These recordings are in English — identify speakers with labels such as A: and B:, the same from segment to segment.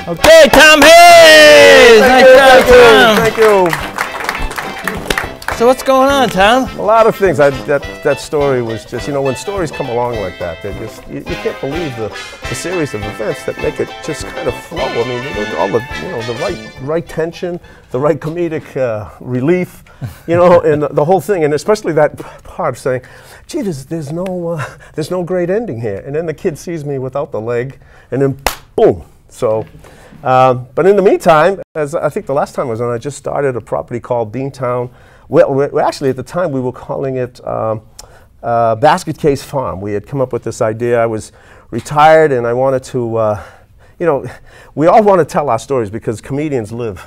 A: Okay, Tom Hayes! Nice job, Tom.
B: Thank you.
A: So what's going on, Tom?
B: A lot of things. That story was just, you know, when stories come along like that, they just, you can't believe the series of events that make it just kind of flow. I mean, all the, you know, the right tension, the right comedic relief, you know, and the whole thing, and especially that part of saying, gee, there's no great ending here. And then the kid sees me without the leg, and then boom. So, but in the meantime, as I think the last time I was on, I just started a property called Beantown. Well, actually, at the time, we were calling it Basket Case Farm. We had come up with this idea. I was retired, and I wanted to, you know, we all want to tell our stories because comedians we live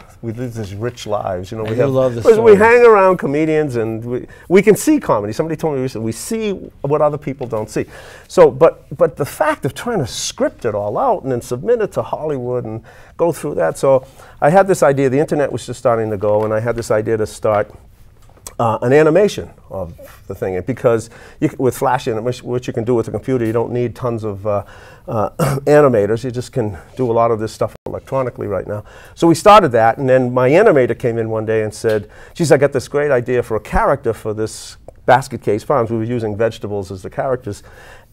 B: these rich lives. You know,
A: I love the stories.
B: We hang around comedians, and we can see comedy. Somebody told me recently, we see what other people don't see. So, but the fact of trying to script it all out and then submit it to Hollywood and go through that. So I had this idea. The internet was just starting to go, and I had this idea to start an animation of the thing, because with Flash animation, which you can do with a computer, you don't need tons of animators. You just can do a lot of this stuff electronically right now. So we started that, and then my animator came in one day and said, geez, I got this great idea for a character for this Basket Case Farms. We were using vegetables as the characters,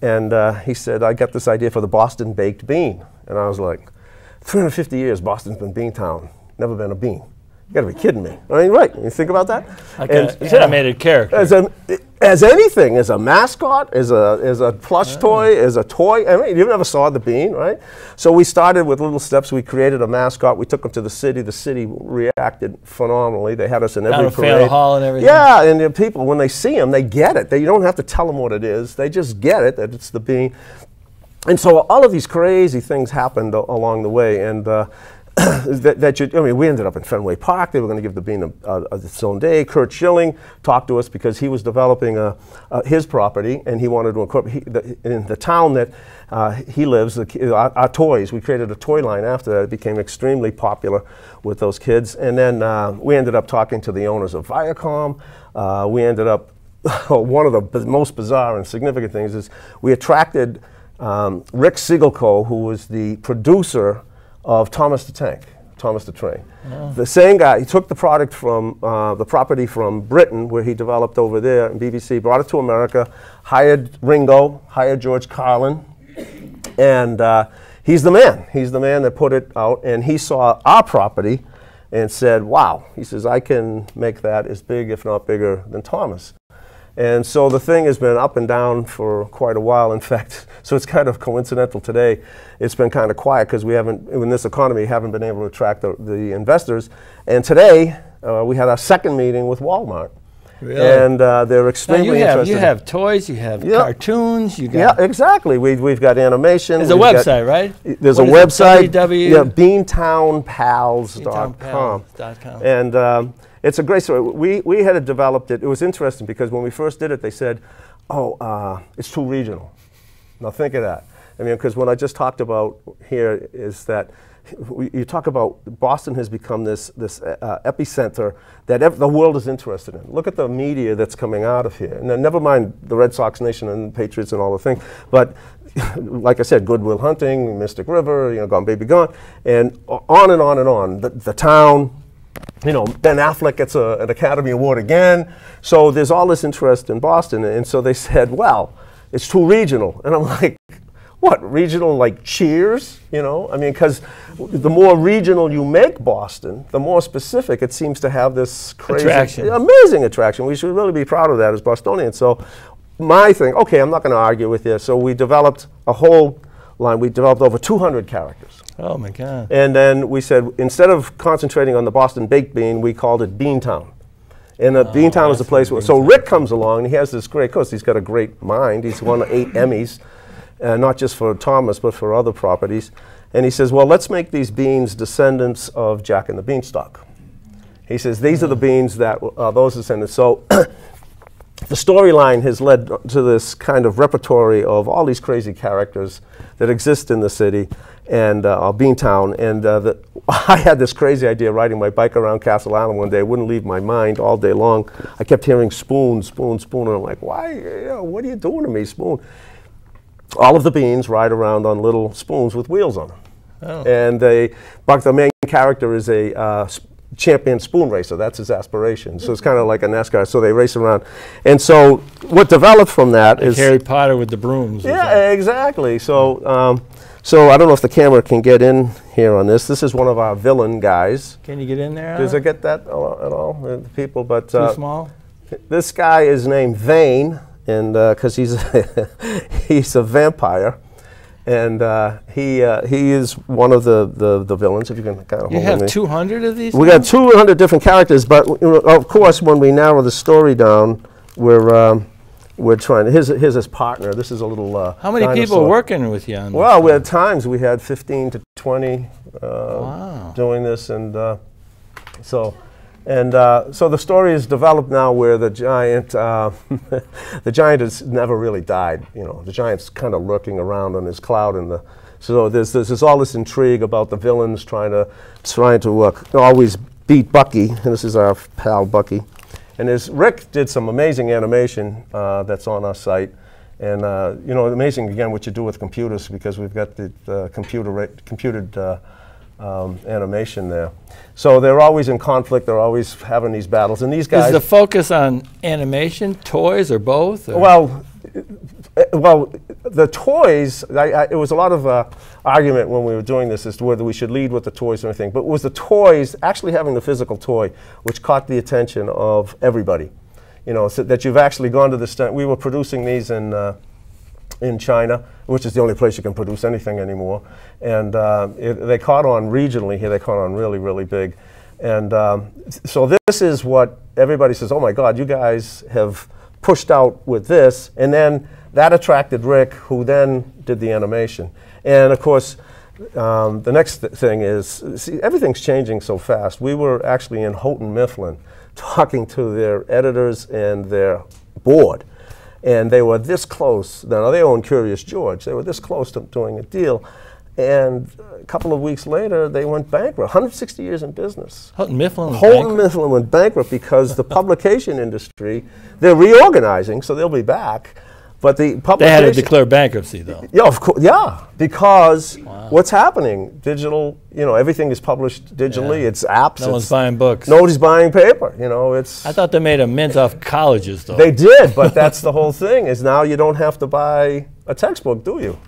B: and he said, I got this idea for the Boston baked bean. And I was like, 350 years Boston's been Beantown, never been a bean. You gotta be kidding me. I mean, right, you think about that?
A: Like an animated character.
B: As anything, as a mascot, as a plush toy, as a toy. I mean, you never saw the bean, right? So we started with little steps. We created a mascot. We took them to the city. The city reacted phenomenally. They had us in every parade.
A: Down at Hall and everything.
B: Yeah, and the people, when they see them, they get it. You don't have to tell them what it is. They just get it, that it's the bean. And so all of these crazy things happened along the way. And I mean, we ended up in Fenway Park. They were going to give the bean its own day. Kurt Schilling talked to us because he was developing his property, and he wanted to incorporate in the town that he lives. Our toys. We created a toy line after that. It became extremely popular with those kids. And then we ended up talking to the owners of Viacom. We ended up one of the most bizarre and significant things is we attracted Rick Siegelco, who was the producer of Thomas the Tank, Thomas the Train. Oh. The same guy, he took the product from, the property from Britain, where he developed over there in BBC, brought it to America, hired Ringo, hired George Carlin, and he's the man. He's the man that put it out, and he saw our property and said, wow, he says, I can make that as big, if not bigger, than Thomas. And so the thing has been up and down for quite a while. In fact, so it's kind of coincidental today. It's been kind of quiet because we haven't, in this economy, haven't been able to attract the investors. And today, we had our second meeting with Walmart. Really? And they're extremely interested.
A: You have toys, you have cartoons, you got...
B: Yeah, exactly. We've got animation.
A: There's a website, right?
B: There's a website.
A: www.
B: Yeah, beantownpals.com. And it's a great story. We had developed it. It was interesting because when we first did it, they said, oh, it's too regional. Now think of that. I mean, because what I just talked about here is that you talk about Boston has become this epicenter that the world is interested in. Look at the media that's coming out of here. And then never mind the Red Sox Nation and Patriots and all the things. But like I said, Good Will Hunting, Mystic River, you know, Gone Baby Gone, and on and on and on. The town. You know, Ben Affleck gets an Academy Award again. So there's all this interest in Boston. And so they said, well, it's too regional. And I'm like, what, regional like Cheers? You know, I mean, because the more regional you make Boston, the more specific it seems to have this crazy, amazing attraction. We should really be proud of that as Bostonians. So my thing, okay, I'm not going to argue with you. So we developed a whole line. We developed over 200 characters.
A: Oh my God.
B: And then we said, instead of concentrating on the Boston baked bean, we called it Beantown. And Beantown is a place where, so Rick comes along, and he has this great, of course, he's got a great mind. He's won 8 Emmys, not just for Thomas, but for other properties. And he says, well, let's make these beans descendants of Jack and the Beanstalk. He says, these are the beans that those descendants. So the storyline has led to this kind of repertory of all these crazy characters that exist in the city and Beantown. And I had this crazy idea riding my bike around Castle Island one day. It wouldn't leave my mind all day long. I kept hearing spoon, spoon, spoon, and I'm like, why? You know, what are you doing to me, spoon? All of the beans ride around on little spoons with wheels on them.
A: Oh.
B: And Buck, the main character, is a champion spoon racer. That's his aspiration. So it's kind of like a NASCAR. So they race around. And so what developed from that is
A: Harry Potter with the brooms.
B: Yeah, exactly. So so I don't know if the camera can get in here on this. This is one of our villain guys.
A: Can you get in there?
B: Does it get that at all, the people? But
A: Too small?
B: This guy is named Vane, and because he's he's a vampire, and he is one of the villains. If you can kind of
A: You
B: hold
A: have
B: me.
A: 200 of these?
B: We got 200 different characters, but of course, when we narrow the story down, we're trying. Here's his partner. This is a little.
A: How many
B: dinosaur.
A: people working with you on this?
B: Well, we had times we had 15 to 20
A: Wow.
B: doing this, and so the story is developed now where the giant the giant has never really died. You know, the giant's kind of lurking around on his cloud, and so there's all this intrigue about the villains trying to always beat Bucky, and this is our pal Bucky. And Rick did some amazing animation that's on our site, and you know, amazing again what you do with computers, because we've got the computed animation there. So they're always in conflict. They're always having these battles, and these guys.
A: Is the focus on animation, toys, or both? Or?
B: Well, the toys, it was a lot of argument when we were doing this as to whether we should lead with the toys or anything. But it was the toys, actually having the physical toy, which caught the attention of everybody. You know, so that you've actually gone to the extent. We were producing these in China, which is the only place you can produce anything anymore. And they caught on regionally here. They caught on really, really big. And so this is what everybody says, oh my God, you guys have pushed out with this. And then that attracted Rick, who then did the animation. And of course, the next thing is, see, everything's changing so fast. We were actually in Houghton Mifflin talking to their editors and their board. And they were this close. Now, they own Curious George. They were this close to doing a deal. And a couple of weeks later, they went bankrupt. 160 years in business.
A: Houghton Mifflin
B: went bankrupt because the publication industry, they're reorganizing, so they'll be back. But the publication...
A: They had to declare bankruptcy, though.
B: Yeah, of course. Yeah, because what's happening? Digital, you know, everything is published digitally. Yeah. It's apps.
A: No one's buying books.
B: Nobody's buying paper. You know, it's...
A: I thought they made a mint off colleges, though.
B: They did, but that's the whole thing, is now you don't have to buy a textbook, do you?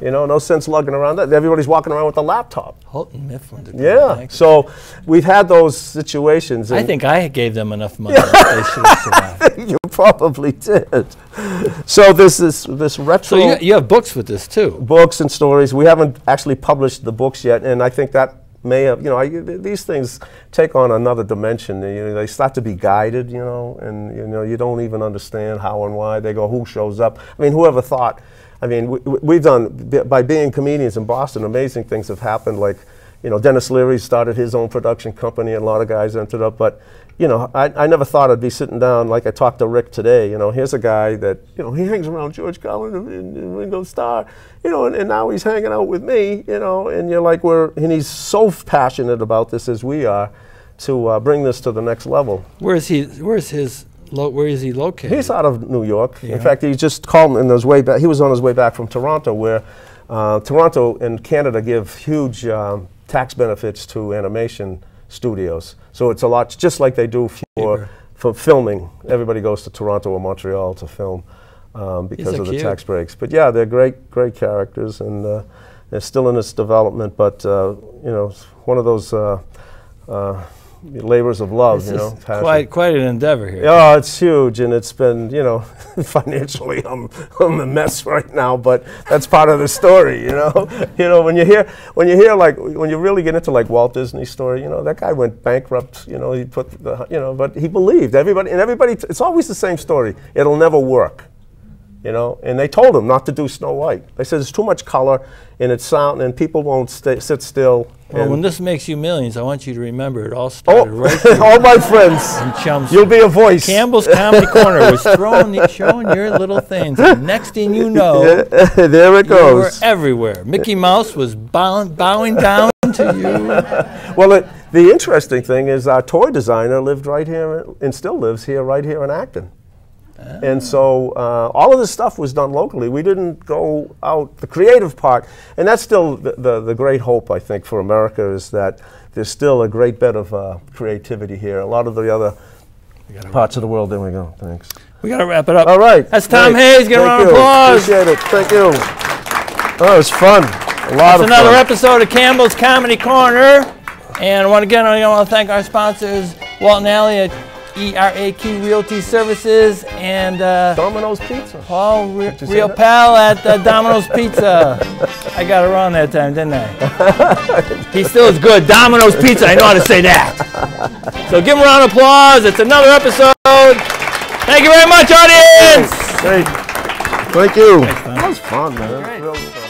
B: You know, no sense lugging around that. Everybody's walking around with a laptop.
A: Houghton Mifflin.
B: Yeah, so we've had those situations.
A: I think I gave them enough money. They should have survived.
B: You probably did. So this retro.
A: So you have books with this too.
B: Books and stories. We haven't actually published the books yet, and I think that may have. You know, these things take on another dimension. They start to be guided. You know, and you don't even understand how and why. They go, who shows up? I mean, whoever thought. I mean, we've done, by being comedians in Boston, amazing things have happened. Like, you know, Dennis Leary started his own production company, and a lot of guys entered up. But, you know, I never thought I'd be sitting down, like I talked to Rick today. You know, here's a guy that, you know, he hangs around George Carlin and Ringo Starr, you know, and now he's hanging out with me, you know, and you're like, and he's so passionate about this as we are to bring this to the next level.
A: Where is he located?
B: He's out of New York. Yeah. In fact, he just called me on his way back. He was on his way back from Toronto, where Toronto and Canada give huge tax benefits to animation studios. So it's a lot, just like they do for filming. Everybody goes to Toronto or Montreal to film because of the tax breaks. But yeah, they're great characters, and they're still in its development. But you know, it's one of those labors of love, you know.
A: Quite an endeavor here.
B: Oh, it's huge, and it's been, you know, financially, I'm a mess right now, but that's part of the story, you know. You know, when you hear like, when you really get into like Walt Disney's story, you know, that guy went bankrupt, you know, he put the, you know, but he believed. Everybody, it's always the same story. It'll never work. You know, and they told him not to do Snow White. They said there's too much color and it's sound, and people won't sit still.
A: Well, when this makes you millions, I want you to remember it all started right here.
B: All my friends,
A: in Chelmsford.
B: You'll be a voice.
A: Campbell's Comedy Corner was showing your little things. And next thing you know,
B: there it goes.
A: You were everywhere. Mickey Mouse was bowing down to you.
B: Well, the interesting thing is our toy designer lived right here and still lives here, right here in Acton. And so all of this stuff was done locally. We didn't go out, the creative part, and that's still the great hope, I think, for America, is that there's still a great bit of creativity here. A lot of the other parts of the world, there we go, thanks.
A: We got to wrap it up.
B: All right.
A: That's Tom Hayes. Get a round of applause.
B: Appreciate it. Thank you. Oh, it was fun. A lot of
A: another
B: fun.
A: episode of Campbell's Comedy Corner. And want to thank our sponsors, Walt and Alley at ERAQ Realty Services, and
B: Domino's Pizza.
A: Paul Real Pal at Domino's Pizza. I got it wrong that time, didn't I? He still is good. Domino's Pizza. I know how to say that. So give him a round of applause. It's another episode. Thank you very much, audience.
B: Great. Thank you. That was fun, man. That was really fun.